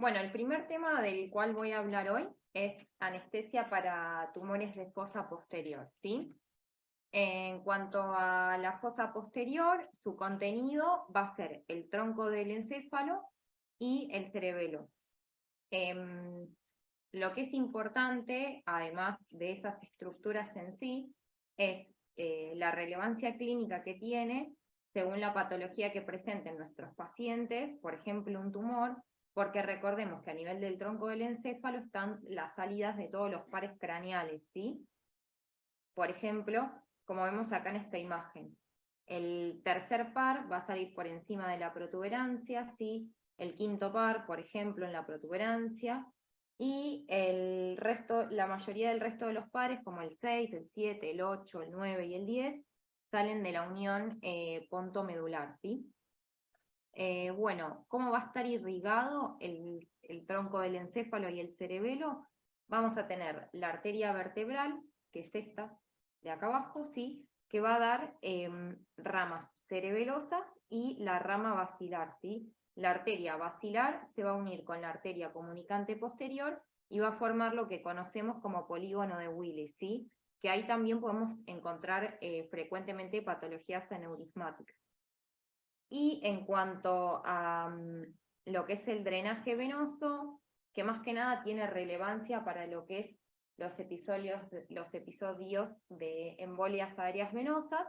Bueno, el primer tema del cual voy a hablar hoy es anestesia para tumores de fosa posterior, ¿sí? En cuanto a la fosa posterior, su contenido va a ser el tronco del encéfalo y el cerebelo. Lo que es importante, además de esas estructuras en sí, es la relevancia clínica que tiene según la patología que presenten nuestros pacientes, por ejemplo, un tumor, porque recordemos que a nivel del tronco del encéfalo están las salidas de todos los pares craneales, ¿sí? Por ejemplo, como vemos acá en esta imagen, el tercer par va a salir por encima de la protuberancia, ¿sí? El quinto par, por ejemplo, en la protuberancia, y el resto, la mayoría del resto de los pares, como el 6, el 7, el 8, el 9 y el 10, salen de la unión pontomedular, ¿sí? Bueno, ¿cómo va a estar irrigado el tronco del encéfalo y el cerebelo? Vamos a tener la arteria vertebral, que es esta, de acá abajo, ¿sí? Que va a dar ramas cerebelosas y la rama basilar, ¿sí? La arteria basilar se va a unir con la arteria comunicante posterior y va a formar lo que conocemos como polígono de Willis, ¿sí? Que ahí también podemos encontrar frecuentemente patologías aneurismáticas. Y en cuanto a lo que es el drenaje venoso, que más que nada tiene relevancia para lo que es los episodios de embolias aéreas venosas,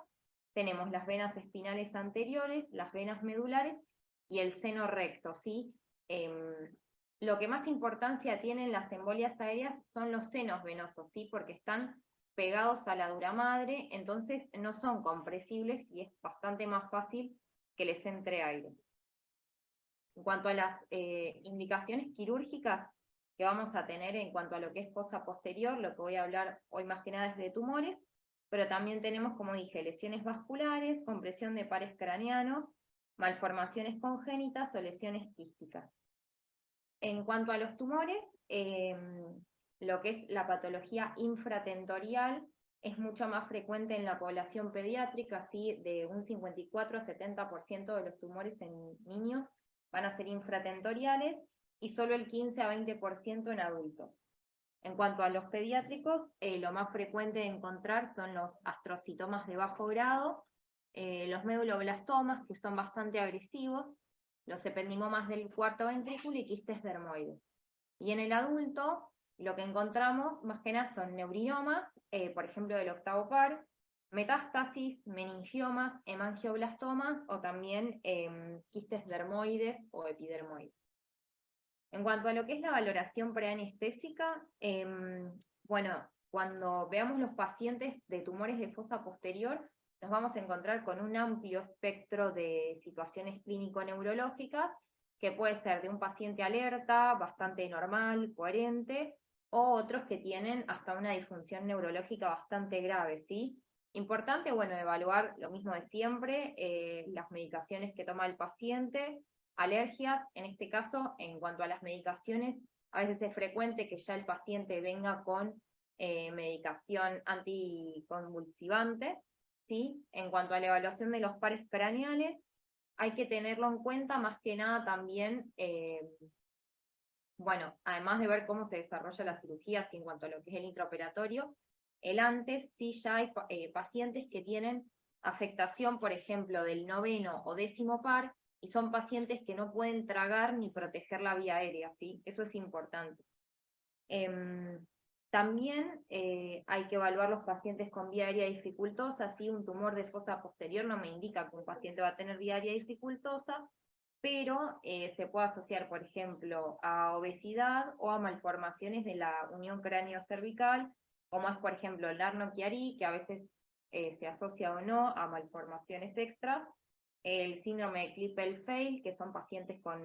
tenemos las venas espinales anteriores, las venas medulares y el seno recto, ¿sí? Lo que más importancia tienen las embolias aéreas son los senos venosos, ¿sí? Porque están pegados a la dura madre, entonces no son compresibles y es bastante más fácil que les entre aire. En cuanto a las indicaciones quirúrgicas que vamos a tener en cuanto a lo que es fosa posterior, lo que voy a hablar hoy más que nada es de tumores, pero también tenemos, como dije, lesiones vasculares, compresión de pares craneanos, malformaciones congénitas o lesiones quísticas. En cuanto a los tumores, lo que es la patología infratentorial es mucho más frecuente en la población pediátrica, así de un 54 a 70% de los tumores en niños van a ser infratentoriales y solo el 15 a 20% en adultos. En cuanto a los pediátricos, lo más frecuente de encontrar son los astrocitomas de bajo grado, los meduloblastomas, que son bastante agresivos, los ependimomas del cuarto ventrículo y quistes dermoides. Y en el adulto, lo que encontramos más que nada son neurinomas, por ejemplo del octavo par, metástasis, meningiomas, hemangioblastomas o también quistes dermoides o epidermoides. En cuanto a lo que es la valoración preanestésica, bueno, cuando veamos los pacientes de tumores de fosa posterior, nos vamos a encontrar con un amplio espectro de situaciones clínico-neurológicas, que puede ser de un paciente alerta, bastante normal, coherente, o otros que tienen hasta una disfunción neurológica bastante grave, ¿sí? Importante, bueno, evaluar lo mismo de siempre, las medicaciones que toma el paciente, alergias, en este caso, en cuanto a las medicaciones, a veces es frecuente que ya el paciente venga con medicación anticonvulsivante, ¿sí? En cuanto a la evaluación de los pares craneales, hay que tenerlo en cuenta más que nada también, bueno, además de ver cómo se desarrolla la cirugía, en cuanto a lo que es el intraoperatorio, el antes sí ya hay pacientes que tienen afectación, por ejemplo, del noveno o décimo par, y son pacientes que no pueden tragar ni proteger la vía aérea, ¿sí? Eso es importante. También hay que evaluar los pacientes con vía aérea dificultosa, ¿sí? Un tumor de fosa posterior no me indica que un paciente va a tener vía aérea dificultosa, pero se puede asociar, por ejemplo, a obesidad o a malformaciones de la unión cráneo-cervical, como es, por ejemplo, el Larno-Chiari, que a veces se asocia o no a malformaciones extras, el síndrome de Klippel-Feil, que son pacientes con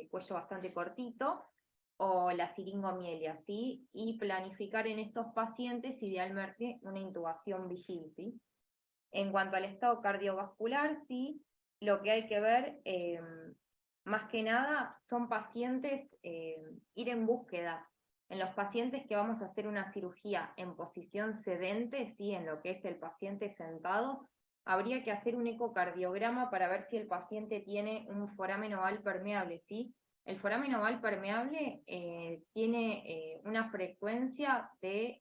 cuello bastante cortito, o la siringomielia, ¿sí? Y planificar en estos pacientes idealmente una intubación vigil, ¿sí? En cuanto al estado cardiovascular, sí, lo que hay que ver, más que nada, son pacientes, ir en búsqueda. En los pacientes que vamos a hacer una cirugía en posición sedente, sí, en lo que es el paciente sentado, habría que hacer un ecocardiograma para ver si el paciente tiene un foramen oval permeable, ¿sí? el foramen oval permeable tiene una frecuencia de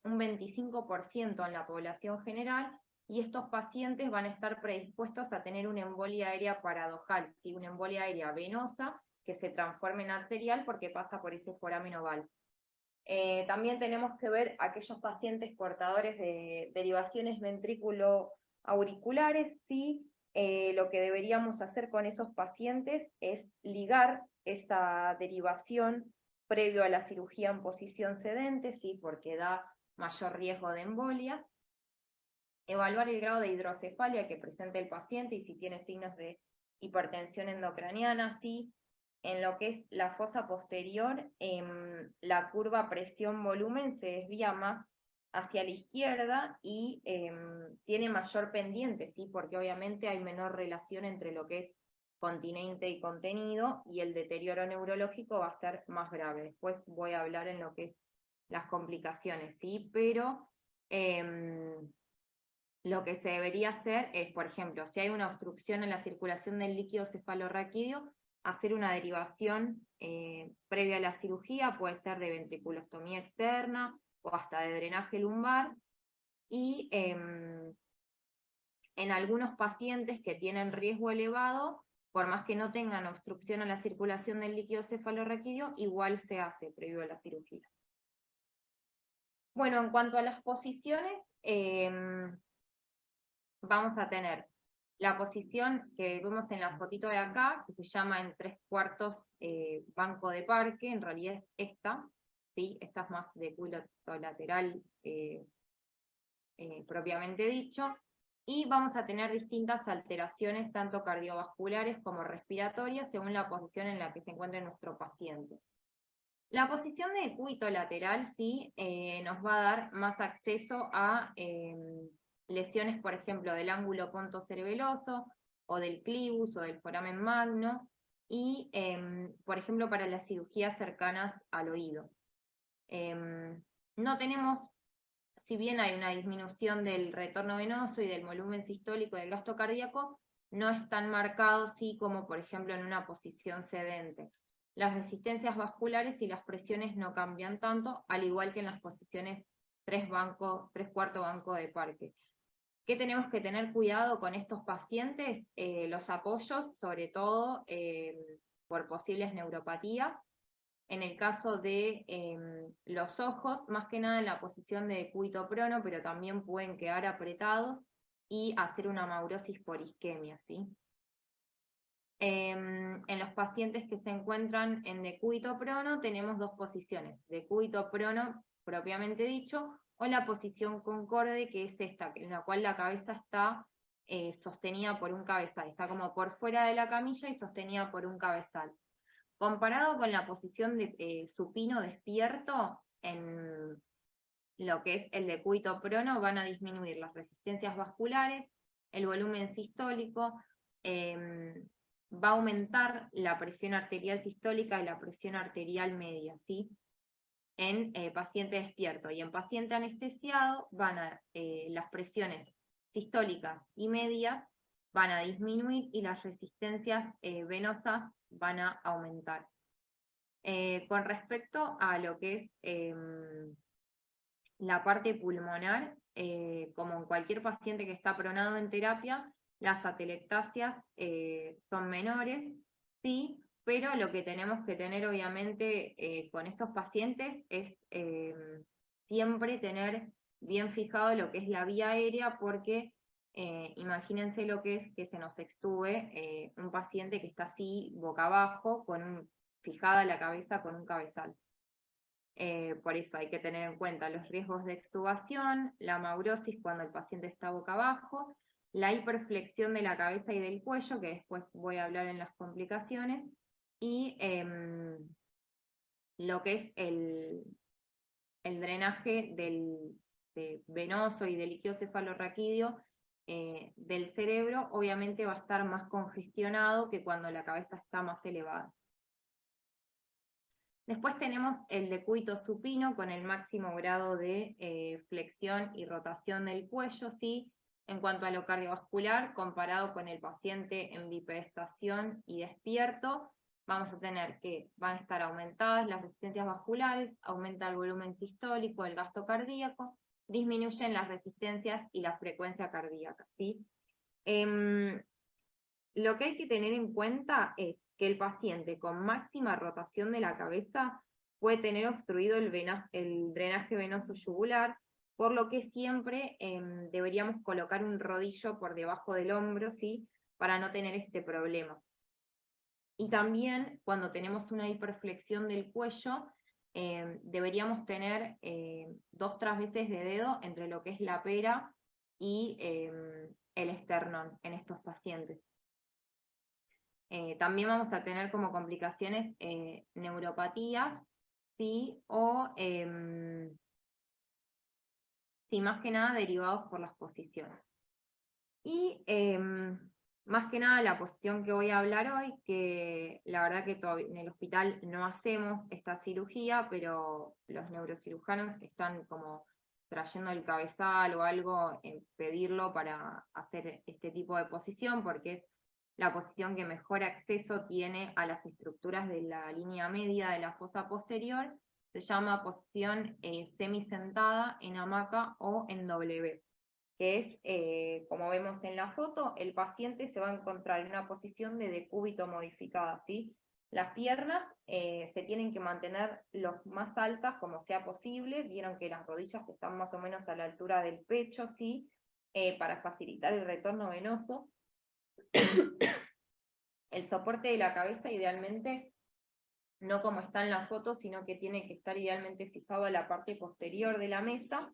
un 25% en la población general, y estos pacientes van a estar predispuestos a tener una embolia aérea paradojal, ¿sí? Una embolia aérea venosa que se transforma en arterial porque pasa por ese foramen oval. También tenemos que ver aquellos pacientes portadores de derivaciones ventrículo-auriculares, ¿sí? Lo que deberíamos hacer con esos pacientes es ligar esa derivación previo a la cirugía en posición sedente, ¿sí? Porque da mayor riesgo de embolia. Evaluar el grado de hidrocefalia que presenta el paciente y si tiene signos de hipertensión endocraniana, ¿sí? En lo que es la fosa posterior, la curva presión-volumen se desvía más hacia la izquierda y tiene mayor pendiente, ¿sí? Porque obviamente hay menor relación entre lo que es continente y contenido, y el deterioro neurológico va a ser más grave. Después voy a hablar en lo que es las complicaciones, ¿sí? Pero lo que se debería hacer es, por ejemplo, si hay una obstrucción en la circulación del líquido cefalorraquídeo, hacer una derivación previa a la cirugía, puede ser de ventriculostomía externa o hasta de drenaje lumbar, y en algunos pacientes que tienen riesgo elevado, por más que no tengan obstrucción a la circulación del líquido cefalorraquídeo, igual se hace previo a la cirugía. Bueno, en cuanto a las posiciones, vamos a tener la posición que vemos en la fotito de acá, que se llama en 3/4 banco de parque, en realidad es esta, ¿sí? Esta es más de culo lateral propiamente dicho, y vamos a tener distintas alteraciones, tanto cardiovasculares como respiratorias, según la posición en la que se encuentre nuestro paciente. La posición de decúbito lateral, sí, nos va a dar más acceso a lesiones, por ejemplo, del ángulo pontocerebeloso, o del clivus, o del foramen magno, y, por ejemplo, para las cirugías cercanas al oído. No tenemos, si bien hay una disminución del retorno venoso y del volumen sistólico y del gasto cardíaco, no es tan marcado, sí, como por ejemplo en una posición sedente. Las resistencias vasculares y las presiones no cambian tanto, al igual que en las posiciones 3/4 banco de parque. ¿Qué tenemos que tener cuidado con estos pacientes? Los apoyos, sobre todo por posibles neuropatías. En el caso de los ojos, más que nada en la posición de decúbito prono, pero también pueden quedar apretados y hacer una amaurosis por isquemia, ¿sí? En los pacientes que se encuentran en decúbito prono tenemos dos posiciones: decúbito prono propiamente dicho, o la posición concorde, que es esta, en la cual la cabeza está sostenida por un cabezal, está como por fuera de la camilla y sostenida por un cabezal. Comparado con la posición de supino despierto, en lo que es el decúbito prono van a disminuir las resistencias vasculares, el volumen sistólico, va a aumentar la presión arterial sistólica y la presión arterial media, ¿sí? En paciente despierto, y en paciente anestesiado las presiones sistólicas y medias van a disminuir y las resistencias venosas van a aumentar. Con respecto a lo que es la parte pulmonar, como en cualquier paciente que está pronado en terapia, las atelectasias son menores, sí, pero lo que tenemos que tener obviamente con estos pacientes es siempre tener bien fijado lo que es la vía aérea, porque imagínense lo que es que se nos extube un paciente que está así boca abajo, fijada la cabeza con un cabezal. Por eso hay que tener en cuenta los riesgos de extubación, la amaurosis cuando el paciente está boca abajo, la hiperflexión de la cabeza y del cuello, que después voy a hablar en las complicaciones, y lo que es el drenaje venoso y del líquido cefalorraquídeo del cerebro, obviamente va a estar más congestionado que cuando la cabeza está más elevada. Después tenemos el decúbito supino con el máximo grado de flexión y rotación del cuello, ¿sí? En cuanto a lo cardiovascular, comparado con el paciente en bipedestación y despierto, vamos a tener que van a estar aumentadas las resistencias vasculares, aumenta el volumen sistólico, el gasto cardíaco, disminuyen las resistencias y la frecuencia cardíaca, ¿sí? Lo que hay que tener en cuenta es que el paciente con máxima rotación de la cabeza puede tener obstruido el drenaje venoso yugular, por lo que siempre deberíamos colocar un rodillo por debajo del hombro, ¿sí? Para no tener este problema. Y también, cuando tenemos una hiperflexión del cuello, deberíamos tener 2 trasveces de dedo entre lo que es la pera y el esternón en estos pacientes. También vamos a tener como complicaciones neuropatías, ¿sí? O, sí, más que nada derivados por las posiciones. Y más que nada la posición que voy a hablar hoy, que la verdad que en el hospital no hacemos esta cirugía, pero los neurocirujanos están como trayendo el cabezal o algo, en pedirlo para hacer este tipo de posición, porque es la posición que mejor acceso tiene a las estructuras de la línea media de la fosa posterior. Se llama posición semisentada en hamaca o en W, que es, como vemos en la foto, el paciente se va a encontrar en una posición de decúbito modificada, ¿sí? Las piernas se tienen que mantener lo más altas como sea posible, vieron que las rodillas están más o menos a la altura del pecho, ¿sí? Para facilitar el retorno venoso. El soporte de la cabeza idealmente, no como está en la foto, sino que tiene que estar idealmente fijado a la parte posterior de la mesa.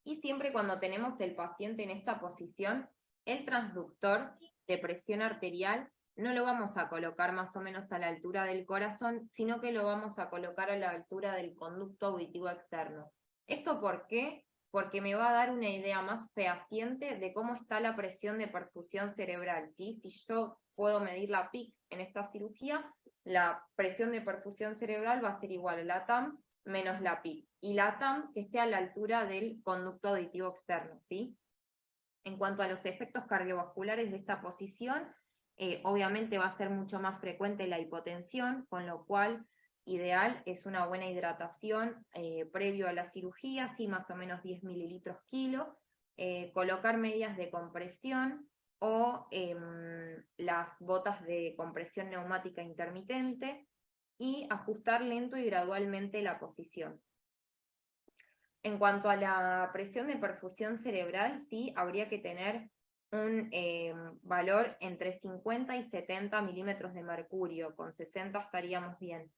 Y siempre cuando tenemos el paciente en esta posición, el transductor de presión arterial no lo vamos a colocar más o menos a la altura del corazón, sino que lo vamos a colocar a la altura del conducto auditivo externo. ¿Esto por qué? Porque me va a dar una idea más fehaciente de cómo está la presión de perfusión cerebral, ¿sí? Si yo puedo medir la PIC en esta cirugía, la presión de perfusión cerebral va a ser igual a la TAM menos la PIC, y la TAM que esté a la altura del conducto auditivo externo, ¿sí? En cuanto a los efectos cardiovasculares de esta posición, obviamente va a ser mucho más frecuente la hipotensión, con lo cual ideal es una buena hidratación previo a la cirugía, sí, más o menos 10 mililitros kilo, colocar medidas de compresión o las botas de compresión neumática intermitente, y ajustar lento y gradualmente la posición. En cuanto a la presión de perfusión cerebral, sí, habría que tener un valor entre 50 y 70 milímetros de mercurio, con 60 estaríamos bien.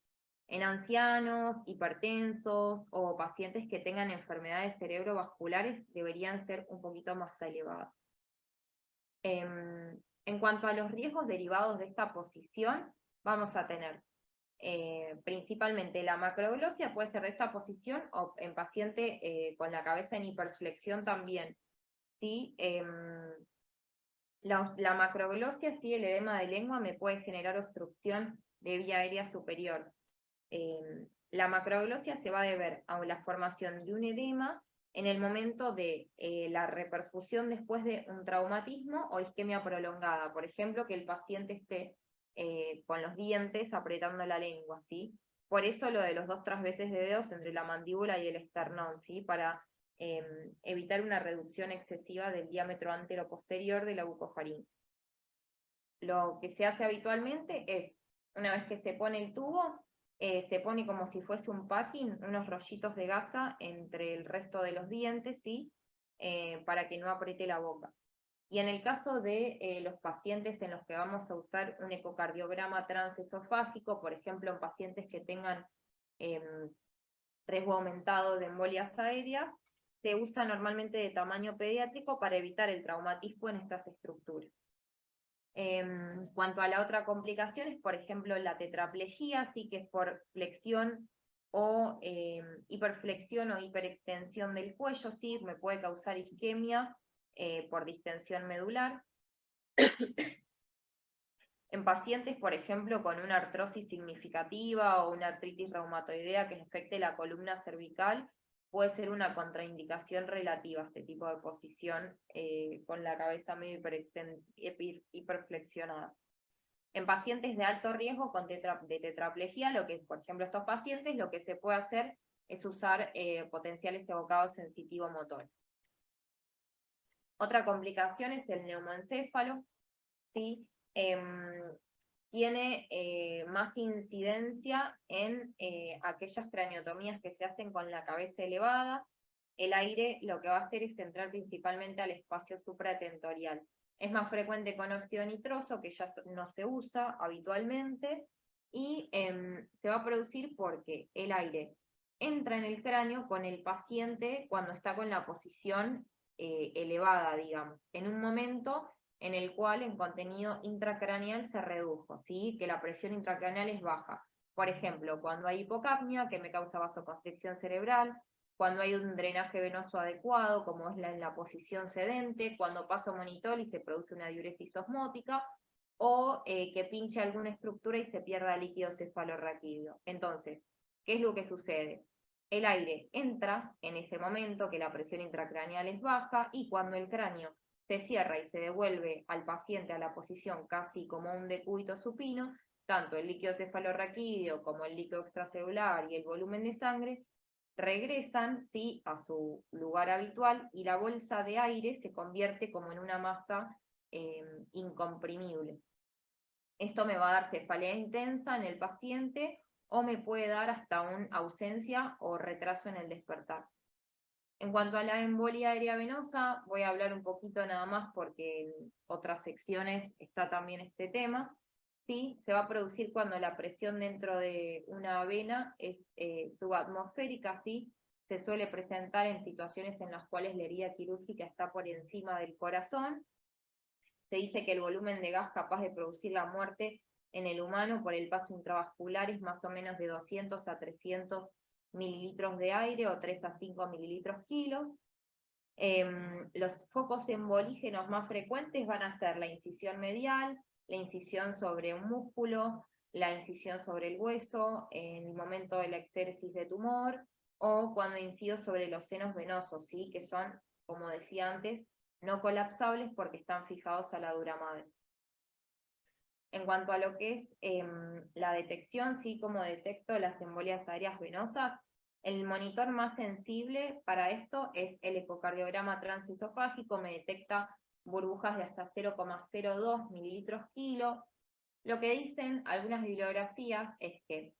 En ancianos, hipertensos o pacientes que tengan enfermedades cerebrovasculares deberían ser un poquito más elevadas. En cuanto a los riesgos derivados de esta posición, vamos a tener principalmente la macroglosia, puede ser de esta posición o en paciente con la cabeza en hiperflexión también. ¿Sí? La macroglosia, sí, el edema de lengua me puede generar obstrucción de vía aérea superior. La macroglosia se va a deber a la formación de un edema en el momento de la reperfusión después de un traumatismo o isquemia prolongada. Por ejemplo, que el paciente esté con los dientes apretando la lengua, ¿sí? Por eso lo de los 2 trasveces de dedos entre la mandíbula y el esternón, ¿sí? Para evitar una reducción excesiva del diámetro antero-posterior de la bucofaringe. Lo que se hace habitualmente es, una vez que se pone el tubo, se pone como si fuese un packing, unos rollitos de gasa entre el resto de los dientes, ¿sí? Para que no apriete la boca. Y en el caso de los pacientes en los que vamos a usar un ecocardiograma transesofágico, por ejemplo, en pacientes que tengan riesgo aumentado de embolias aéreas, se usa normalmente de tamaño pediátrico para evitar el traumatismo en estas estructuras. En cuanto a la otra complicación es, por ejemplo, la tetraplegia, sí, que es por flexión o hiperflexión o hiperextensión del cuello, sí, me puede causar isquemia por distensión medular. En pacientes, por ejemplo, con una artrosis significativa o una artritis reumatoidea que afecte la columna cervical, puede ser una contraindicación relativa a este tipo de posición con la cabeza medio hiperflexionada. En pacientes de alto riesgo de tetraplegia, lo que, por ejemplo, estos pacientes, lo que se puede hacer es usar potenciales evocados sensitivo-motor. Otra complicación es el neumoencéfalo, ¿sí? Tiene más incidencia en aquellas craniotomías que se hacen con la cabeza elevada. El aire lo que va a hacer es entrar principalmente al espacio supratentorial. Es más frecuente con óxido nitroso, que ya no se usa habitualmente, y se va a producir porque el aire entra en el cráneo con el paciente cuando está con la posición elevada, digamos, en un momento en el cual el contenido intracraneal se redujo, ¿sí? Que la presión intracraneal es baja. Por ejemplo, cuando hay hipocapnia, que me causa vasoconstricción cerebral, cuando hay un drenaje venoso adecuado, como es en la posición sedente, cuando paso monitol y se produce una diuresis osmótica, o que pinche alguna estructura y se pierda líquido cefalorraquídeo. Entonces, ¿qué es lo que sucede? El aire entra en ese momento que la presión intracraneal es baja y cuando el cráneo se cierra y se devuelve al paciente a la posición casi como un decúbito supino, tanto el líquido cefalorraquídeo como el líquido extracelular y el volumen de sangre regresan, ¿sí?, a su lugar habitual y la bolsa de aire se convierte como en una masa incomprimible. Esto me va a dar cefalea intensa en el paciente o me puede dar hasta una ausencia o retraso en el despertar. En cuanto a la embolia aérea venosa, voy a hablar un poquito nada más porque en otras secciones está también este tema. ¿Sí? Se va a producir cuando la presión dentro de una vena es subatmosférica, ¿sí? Se suele presentar en situaciones en las cuales la herida quirúrgica está por encima del corazón. Se dice que el volumen de gas capaz de producir la muerte en el humano por el paso intravascular es más o menos de 200 a 300 mililitros de aire o 3 a 5 mililitros kilos. Los focos embolígenos más frecuentes van a ser la incisión medial, la incisión sobre un músculo, la incisión sobre el hueso, en el momento de la exéresis de tumor, o cuando incido sobre los senos venosos, ¿sí? Que son, como decía antes, no colapsables porque están fijados a la dura madre. En cuanto a lo que es la detección, sí, como detecto las embolias aéreas venosas, el monitor más sensible para esto es el ecocardiograma transesofágico, me detecta burbujas de hasta 0,02 mililitros kilo. Lo que dicen algunas bibliografías es que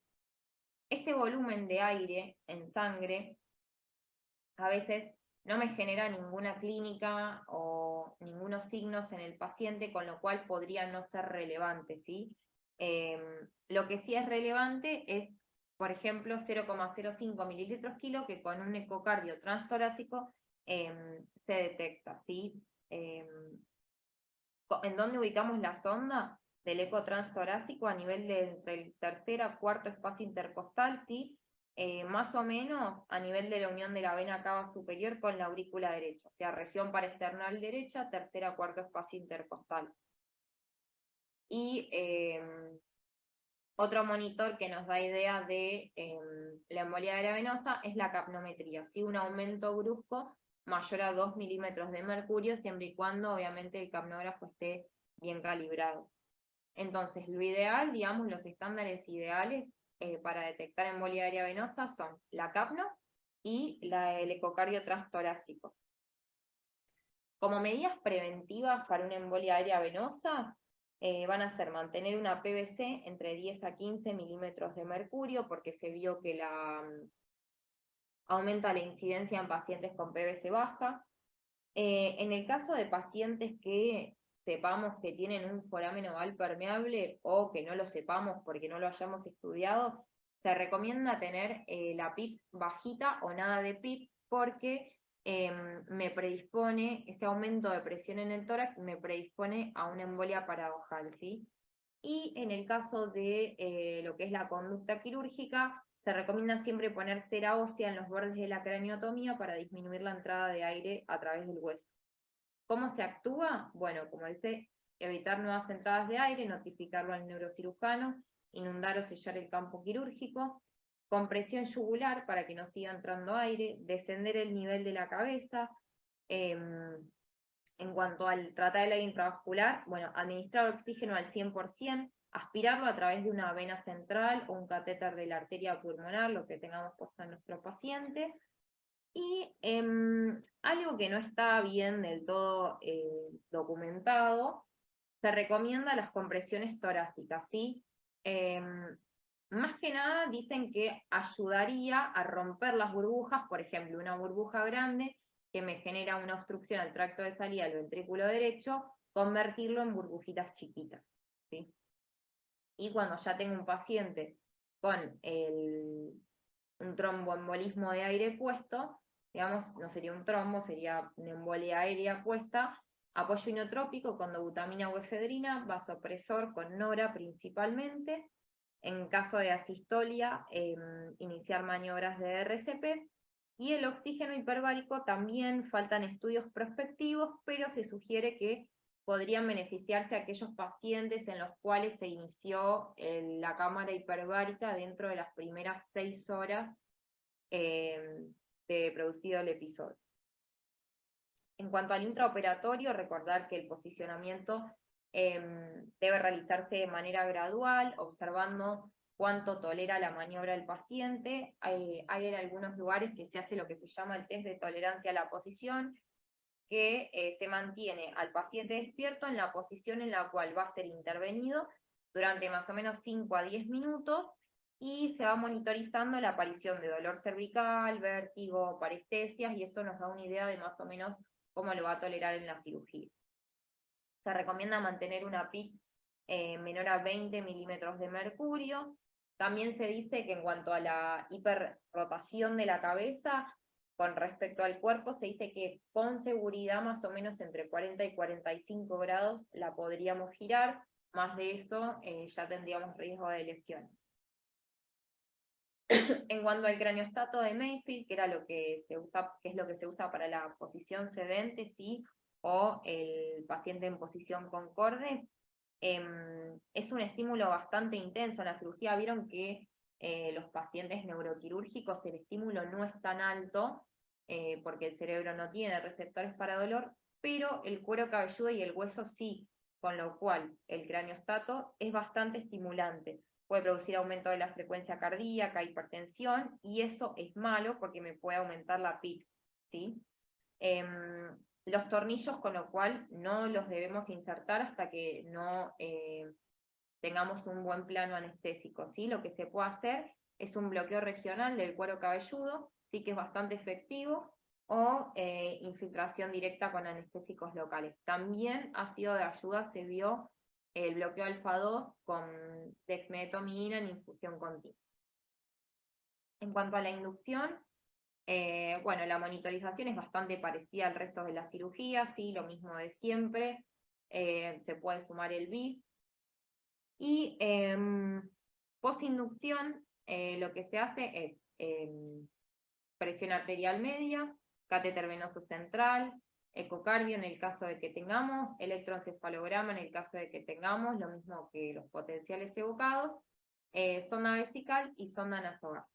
este volumen de aire en sangre a veces no me genera ninguna clínica o ningunos signos en el paciente, con lo cual podría no ser relevante, ¿sí? Lo que sí es relevante es, por ejemplo, 0,05 mililitros kilo, que con un ecocardio transtorácico se detecta, ¿sí? ¿En dónde ubicamos la sonda del eco transtorácico? A nivel de entre el tercer a cuarto espacio intercostal, ¿sí? Más o menos a nivel de la unión de la vena cava superior con la aurícula derecha, o sea, región paraesternal derecha, tercer a cuarto espacio intercostal. Y otro monitor que nos da idea de la embolia aérea venosa es la capnometría, ¿sí? Un aumento brusco mayor a 2 milímetros de mercurio, siempre y cuando obviamente el capnógrafo esté bien calibrado. Entonces, lo ideal, digamos, los estándares ideales para detectar embolia aérea venosa son la capno y el ecocardio transtorácico. Como medidas preventivas para una embolia aérea venosa, van a ser mantener una PVC entre 10 a 15 milímetros de mercurio, porque se vio que aumenta la incidencia en pacientes con PVC baja. En el caso de pacientes que sepamos que tienen un foramen oval permeable o que no lo sepamos porque no lo hayamos estudiado, se recomienda tener la PIP bajita o nada de PIP porque me predispone, este aumento de presión en el tórax me predispone a una embolia paradojal, ¿sí? Y en el caso de lo que es la conducta quirúrgica, se recomienda siempre poner cera ósea en los bordes de la craniotomía para disminuir la entrada de aire a través del hueso. ¿Cómo se actúa? Bueno, como dice, evitar nuevas entradas de aire, notificarlo al neurocirujano, inundar o sellar el campo quirúrgico, compresión yugular para que no siga entrando aire, descender el nivel de la cabeza. En cuanto al tratar el aire intravascular, bueno, administrar oxígeno al 100%, aspirarlo a través de una vena central o un catéter de la arteria pulmonar, lo que tengamos puesto en nuestro paciente. Y algo que no está bien del todo documentado, se recomienda las compresiones torácicas, ¿sí? Más que nada dicen que ayudaría a romper las burbujas, por ejemplo, una burbuja grande que me genera una obstrucción al tracto de salida del ventrículo derecho, convertirlo en burbujitas chiquitas, ¿sí? Y cuando ya tengo un paciente con un tromboembolismo de aire puesto, digamos, no sería un trombo, sería una embolia aérea puesta, apoyo inotrópico con dobutamina o efedrina, vasopresor con nora principalmente. En caso de asistolia, iniciar maniobras de RCP. Y el oxígeno hiperbárico también faltan estudios prospectivos, pero se sugiere que podrían beneficiarse aquellos pacientes en los cuales se inició la cámara hiperbárica dentro de las primeras 6 horas de producido el episodio. En cuanto al intraoperatorio, recordar que el posicionamiento debe realizarse de manera gradual, observando cuánto tolera la maniobra el paciente. Hay en algunos lugares que se hace lo que se llama el test de tolerancia a la posición, que se mantiene al paciente despierto en la posición en la cual va a ser intervenido durante más o menos 5 a 10 minutos, y se va monitorizando la aparición de dolor cervical, vértigo, parestesias, y eso nos da una idea de más o menos cómo lo va a tolerar en la cirugía. Se recomienda mantener una PIC menor a 20 milímetros de mercurio. También se dice que en cuanto a la hiperrotación de la cabeza, con respecto al cuerpo, se dice que con seguridad más o menos entre 40 y 45 grados la podríamos girar, más de eso ya tendríamos riesgo de lesión. En cuanto al craniostato de Mayfield, que era lo que se usa, que es lo que se usa para la posición sedente, ¿sí? O el paciente en posición concorde, es un estímulo bastante intenso. En la cirugía vieron que los pacientes neuroquirúrgicos el estímulo no es tan alto, porque el cerebro no tiene receptores para dolor, pero el cuero cabelludo y el hueso sí, con lo cual el craniostato es bastante estimulante. Puede producir aumento de la frecuencia cardíaca, hipertensión, y eso es malo porque me puede aumentar la PIC, ¿sí? Los tornillos, con lo cual no los debemos insertar hasta que no tengamos un buen plano anestésico, ¿sí? Lo que se puede hacer es un bloqueo regional del cuero cabelludo, sí que es bastante efectivo, o infiltración directa con anestésicos locales. También ha sido de ayuda, se vio el bloqueo alfa-2 con dexmedetomidina en infusión continua. En cuanto a la inducción, bueno, la monitorización es bastante parecida al resto de las cirugías, ¿sí? Lo mismo de siempre, se puede sumar el BIS. Y post-inducción, lo que se hace es presión arterial media, catéter venoso central, ecocardio en el caso de que tengamos, electroencefalograma en el caso de que tengamos, lo mismo que los potenciales evocados, sonda vesical y sonda nasogástrica.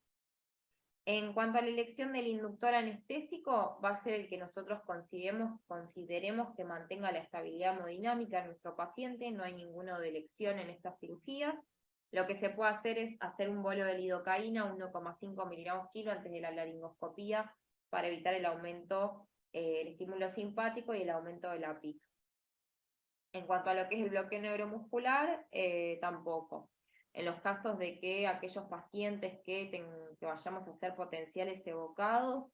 En cuanto a la elección del inductor anestésico, va a ser el que nosotros consideremos que mantenga la estabilidad hemodinámica en nuestro paciente. No hay ninguno de elección en estas cirugías. Lo que se puede hacer es hacer un bolo de lidocaína, 1,5 miligramos kilo antes de la laringoscopía, para evitar el aumento, el estímulo simpático y el aumento de la PIC. En cuanto a lo que es el bloqueo neuromuscular, tampoco. En los casos de que aquellos pacientes que vayamos a hacer potenciales evocados,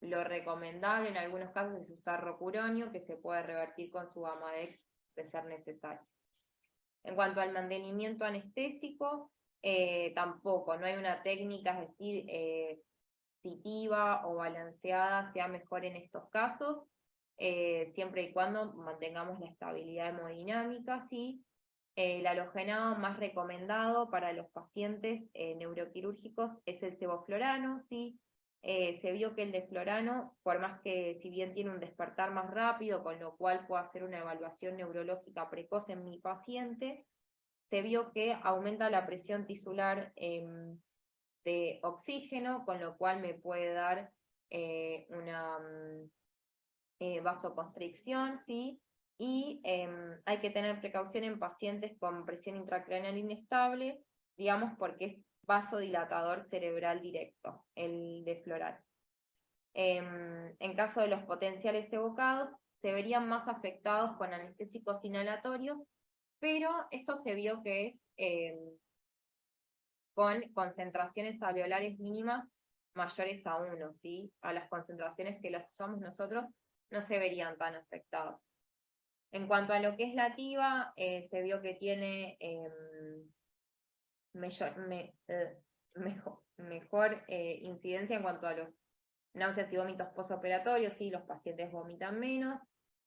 lo recomendable en algunos casos es usar rocuronio, que se puede revertir con su Amadex de ser necesario. En cuanto al mantenimiento anestésico, tampoco, no hay una técnica, es decir, citiva o balanceada sea mejor en estos casos, siempre y cuando mantengamos la estabilidad hemodinámica, ¿sí? El halogenado más recomendado para los pacientes neuroquirúrgicos es el sevoflurano, ¿sí? Se vio que el deflurano, por más que si bien tiene un despertar más rápido, con lo cual puedo hacer una evaluación neurológica precoz en mi paciente, se vio que aumenta la presión tisular de oxígeno, con lo cual me puede dar una vasoconstricción, ¿sí? y hay que tener precaución en pacientes con presión intracraneal inestable, digamos porque es vasodilatador cerebral directo, el defloral. En caso de los potenciales evocados, se verían más afectados con anestésicos inhalatorios, pero esto se vio que es con concentraciones alveolares mínimas mayores a 1, ¿sí? A las concentraciones que las usamos nosotros no se verían tan afectados. En cuanto a lo que es la TIVA, se vio que tiene mejor incidencia en cuanto a los náuseas y vómitos postoperatorios, ¿sí? Los pacientes vomitan menos.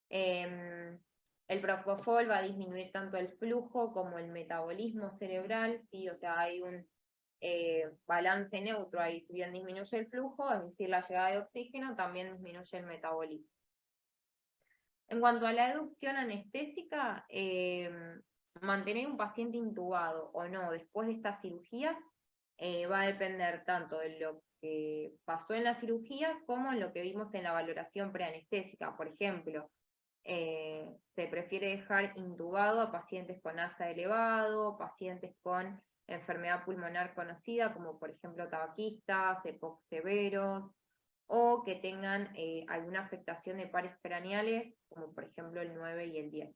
El propofol va a disminuir tanto el flujo como el metabolismo cerebral, ¿sí? O sea, hay un balance neutro ahí. Si bien disminuye el flujo, es decir, la llegada de oxígeno, también disminuye el metabolismo. En cuanto a la educción anestésica, mantener un paciente intubado o no después de esta cirugía va a depender tanto de lo que pasó en la cirugía como en lo que vimos en la valoración preanestésica. Por ejemplo, se prefiere dejar intubado a pacientes con ASA elevado, pacientes con enfermedad pulmonar conocida, como por ejemplo tabaquistas, EPOC severos, o que tengan alguna afectación de pares craneales, como por ejemplo el 9 y el 10.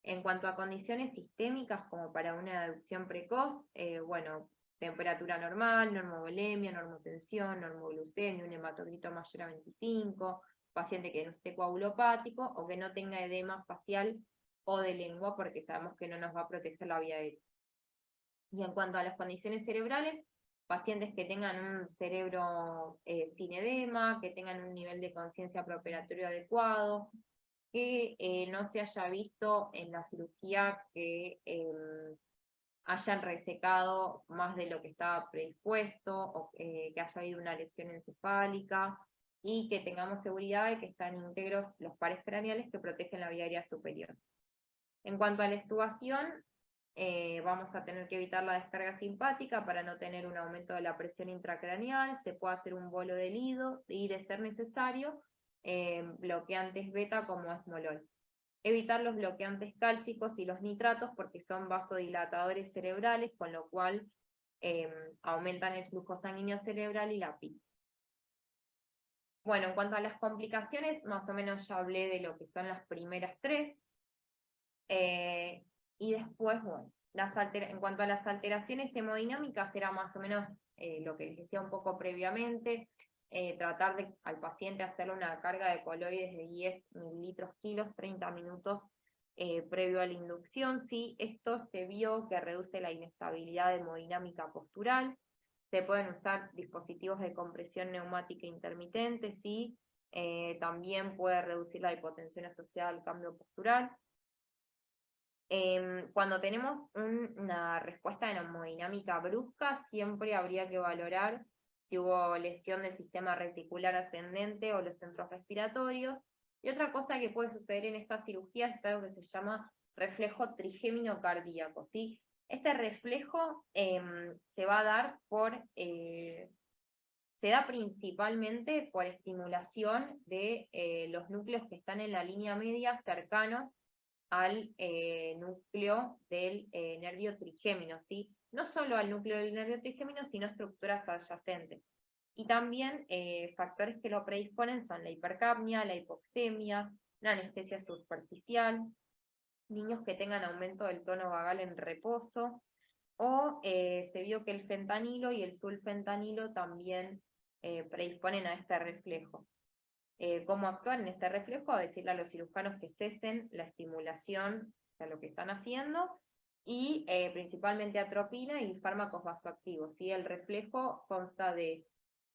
En cuanto a condiciones sistémicas, como para una aducción precoz, bueno, temperatura normal, normovolemia, normotensión, normoglucemia, un hematocrito mayor a 25, paciente que no esté coagulopático o que no tenga edema facial o de lengua, porque sabemos que no nos va a proteger la vía aérea. Y en cuanto a las condiciones cerebrales, pacientes que tengan un cerebro sin edema, que tengan un nivel de conciencia preoperatorio adecuado, que no se haya visto en la cirugía que hayan resecado más de lo que estaba predispuesto, o que haya habido una lesión encefálica, y que tengamos seguridad de que están íntegros los pares craneales que protegen la vía aérea superior. En cuanto a la extubación, vamos a tener que evitar la descarga simpática para no tener un aumento de la presión intracraneal. Se puede hacer un bolo de lido y, de ser necesario, bloqueantes beta como esmolol. Evitar los bloqueantes cálcicos y los nitratos porque son vasodilatadores cerebrales, con lo cual aumentan el flujo sanguíneo cerebral y la PIC. Bueno, en cuanto a las complicaciones, más o menos ya hablé de lo que son las primeras tres. Y después, bueno, en cuanto a las alteraciones hemodinámicas, era más o menos lo que les decía un poco previamente, tratar de al paciente hacerle una carga de coloides de 10 mililitros kilos, 30 minutos previo a la inducción, ¿sí? Esto se vio que reduce la inestabilidad hemodinámica postural. Se pueden usar dispositivos de compresión neumática intermitente, ¿sí? También puede reducir la hipotensión asociada al cambio postural. Cuando tenemos una respuesta de hemodinámica brusca, siempre habría que valorar si hubo lesión del sistema reticular ascendente o los centros respiratorios. Y otra cosa que puede suceder en esta cirugía es algo que se llama reflejo trigémino cardíaco, ¿sí? Este reflejo se va a dar se da principalmente por estimulación de los núcleos que están en la línea media cercanos al núcleo del nervio trigémino, ¿sí? No solo al núcleo del nervio trigémino, sino estructuras adyacentes. Y también factores que lo predisponen son la hipercapnia, la hipoxemia, la anestesia superficial, niños que tengan aumento del tono vagal en reposo, o se vio que el fentanilo y el sulfentanilo también predisponen a este reflejo. Cómo actuar en este reflejo, decirle a los cirujanos que cesen la estimulación de lo que están haciendo, y principalmente atropina y fármacos vasoactivos, ¿sí? El reflejo consta de,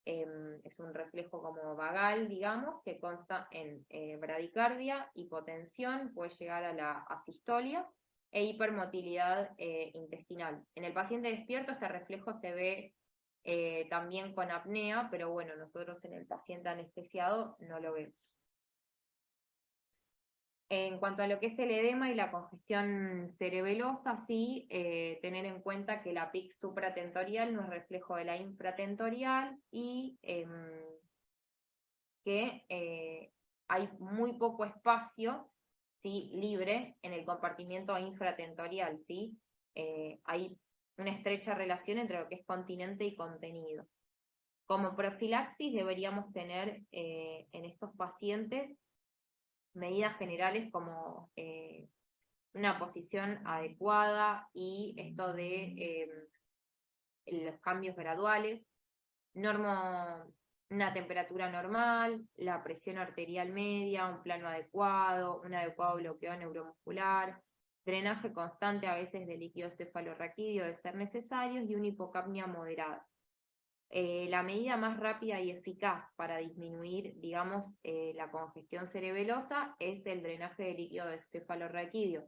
es un reflejo como vagal, digamos, que consta en bradicardia, hipotensión, puede llegar a la asistolia, e hipermotilidad intestinal. En el paciente despierto este reflejo se ve también con apnea, pero bueno, nosotros en el paciente anestesiado no lo vemos. En cuanto a lo que es el edema y la congestión cerebelosa, sí, tener en cuenta que la PIC supratentorial no es reflejo de la infratentorial, y que hay muy poco espacio ¿sí? Libre en el compartimiento infratentorial, ¿sí? Hay una estrecha relación entre lo que es continente y contenido. Como profilaxis deberíamos tener en estos pacientes medidas generales como una posición adecuada y esto de los cambios graduales, una temperatura normal, la presión arterial media, un plano adecuado, un adecuado bloqueo neuromuscular, drenaje constante a veces de líquido cefalorraquídeo de ser necesario y una hipocapnia moderada. La medida más rápida y eficaz para disminuir, digamos, la congestión cerebelosa es el drenaje de líquido cefalorraquídeo.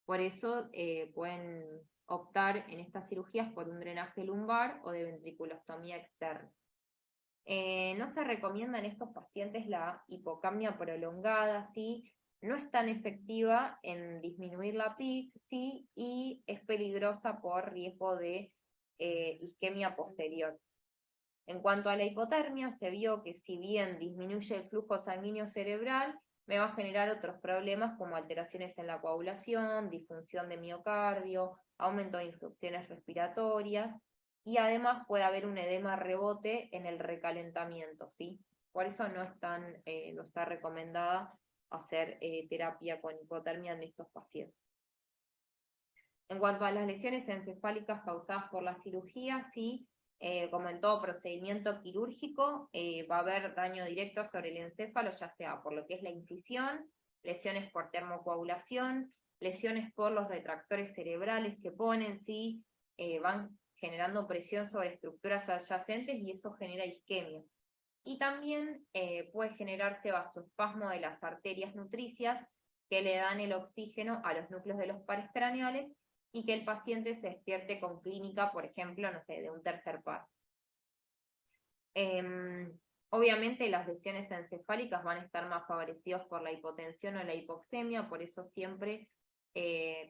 Por eso pueden optar en estas cirugías por un drenaje lumbar o de ventriculostomía externa. No se recomienda en estos pacientes la hipocapnia prolongada, ¿sí? No es tan efectiva en disminuir la PIC, ¿sí? Y es peligrosa por riesgo de isquemia posterior. En cuanto a la hipotermia, se vio que si bien disminuye el flujo sanguíneo cerebral, me va a generar otros problemas como alteraciones en la coagulación, disfunción de miocardio, aumento de infecciones respiratorias, y además puede haber un edema rebote en el recalentamiento, ¿sí? Por eso no está recomendada hacer terapia con hipotermia en estos pacientes. En cuanto a las lesiones encefálicas causadas por la cirugía, sí, como en todo procedimiento quirúrgico, va a haber daño directo sobre el encéfalo, ya sea por lo que es la incisión, lesiones por termocoagulación, lesiones por los retractores cerebrales que ponen, ¿sí? Van generando presión sobre estructuras adyacentes y eso genera isquemia. Y también puede generarse vasoespasmo de las arterias nutricias que le dan el oxígeno a los núcleos de los pares craneales y que el paciente se despierte con clínica, por ejemplo, no sé, de un tercer par. Obviamente las lesiones encefálicas van a estar más favorecidas por la hipotensión o la hipoxemia, por eso siempre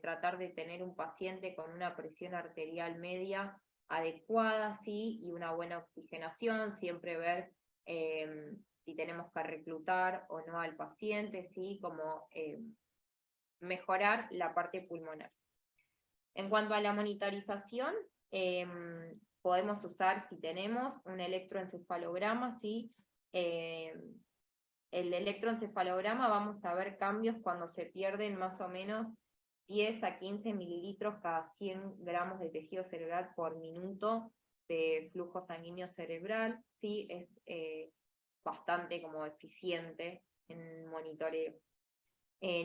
tratar de tener un paciente con una presión arterial media adecuada, ¿sí? Y una buena oxigenación, siempre ver si tenemos que reclutar o no al paciente, ¿sí? Como mejorar la parte pulmonar. En cuanto a la monitorización, podemos usar, si tenemos, un electroencefalograma, ¿sí? El electroencefalograma vamos a ver cambios cuando se pierden más o menos 10 a 15 mililitros cada 100 gramos de tejido cerebral por minuto de flujo sanguíneo cerebral, ¿sí? Es bastante como eficiente en monitoreo.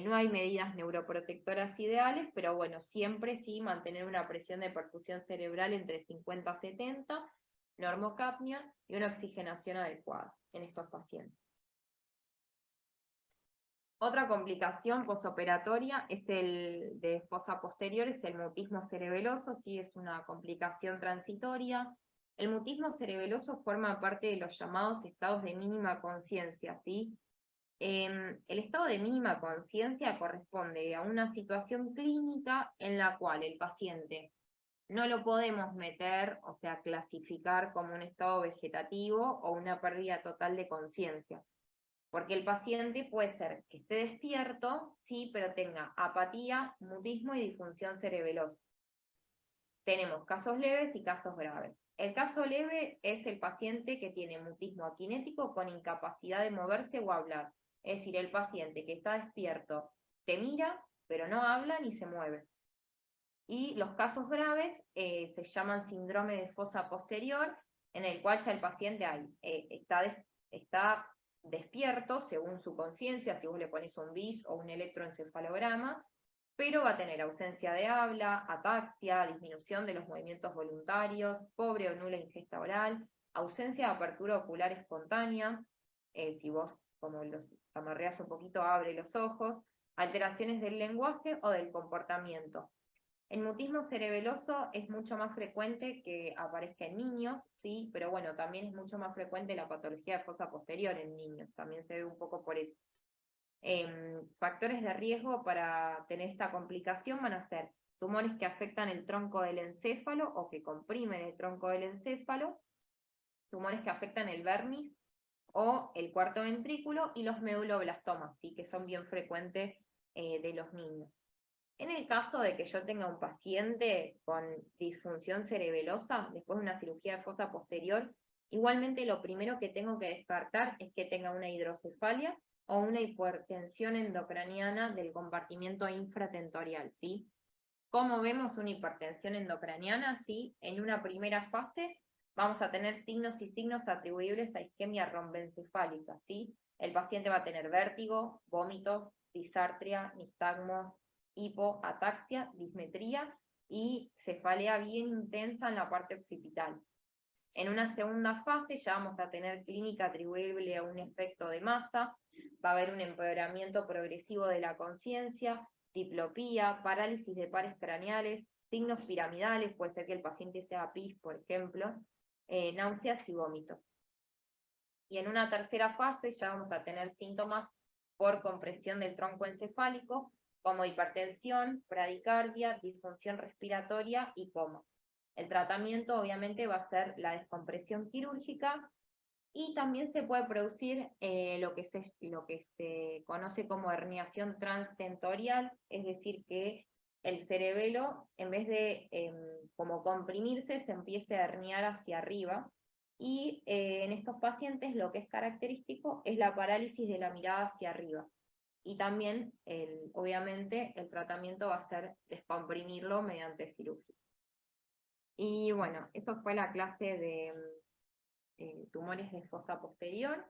No hay medidas neuroprotectoras ideales, pero bueno, siempre sí mantener una presión de perfusión cerebral entre 50 a 70, normocapnia y una oxigenación adecuada en estos pacientes. Otra complicación posoperatoria es el de fosa posterior, es el mutismo cerebeloso, sí, es una complicación transitoria. El mutismo cerebeloso forma parte de los llamados estados de mínima conciencia, ¿sí? El estado de mínima conciencia corresponde a una situación clínica en la cual el paciente no lo podemos meter, o sea, clasificar como un estado vegetativo o una pérdida total de conciencia. Porque el paciente puede ser que esté despierto, sí, pero tenga apatía, mutismo y disfunción cerebelosa. Tenemos casos leves y casos graves. El caso leve es el paciente que tiene mutismo akinético con incapacidad de moverse o hablar. Es decir, el paciente que está despierto te mira, pero no habla ni se mueve. Y los casos graves se llaman síndrome de fosa posterior, en el cual ya el paciente está despierto según su conciencia, si vos le pones un BIS o un electroencefalograma, pero va a tener ausencia de habla, ataxia, disminución de los movimientos voluntarios, pobre o nula ingesta oral, ausencia de apertura ocular espontánea, si vos como los amarreás un poquito abre los ojos, alteraciones del lenguaje o del comportamiento. El mutismo cerebeloso es mucho más frecuente que aparezca en niños, sí, pero bueno, también es mucho más frecuente la patología de fosa posterior en niños, también se ve un poco por eso. Factores de riesgo para tener esta complicación van a ser tumores que afectan el tronco del encéfalo o que comprimen el tronco del encéfalo, tumores que afectan el vermis o el cuarto ventrículo y los meduloblastomas, ¿sí? Que son bien frecuentes de los niños. En el caso de que yo tenga un paciente con disfunción cerebelosa, después de una cirugía de fosa posterior, igualmente lo primero que tengo que descartar es que tenga una hidrocefalia o una hipertensión endocraniana del compartimiento infratentorial, ¿sí? ¿Cómo vemos una hipertensión endocraniana? ¿Sí? En una primera fase vamos a tener signos y signos atribuibles a isquemia rombencefálica, ¿sí? El paciente va a tener vértigo, vómitos, disartria, nistagmos, hipoataxia, dismetría y cefalea bien intensa en la parte occipital. En una segunda fase ya vamos a tener clínica atribuible a un efecto de masa, va a haber un empeoramiento progresivo de la conciencia, diplopía, parálisis de pares craneales, signos piramidales, puede ser que el paciente sea PIS, por ejemplo, náuseas y vómitos. Y en una tercera fase ya vamos a tener síntomas por compresión del tronco encefálico, como hipertensión, bradicardia, disfunción respiratoria y coma. El tratamiento obviamente va a ser la descompresión quirúrgica y también se puede producir lo que se conoce como herniación transtentorial, es decir, que el cerebelo, en vez de como comprimirse, se empiece a herniar hacia arriba. Y en estos pacientes lo que es característico es la parálisis de la mirada hacia arriba. Y también, obviamente, el tratamiento va a ser descomprimirlo mediante cirugía. Y bueno, eso fue la clase de tumores de fosa posterior.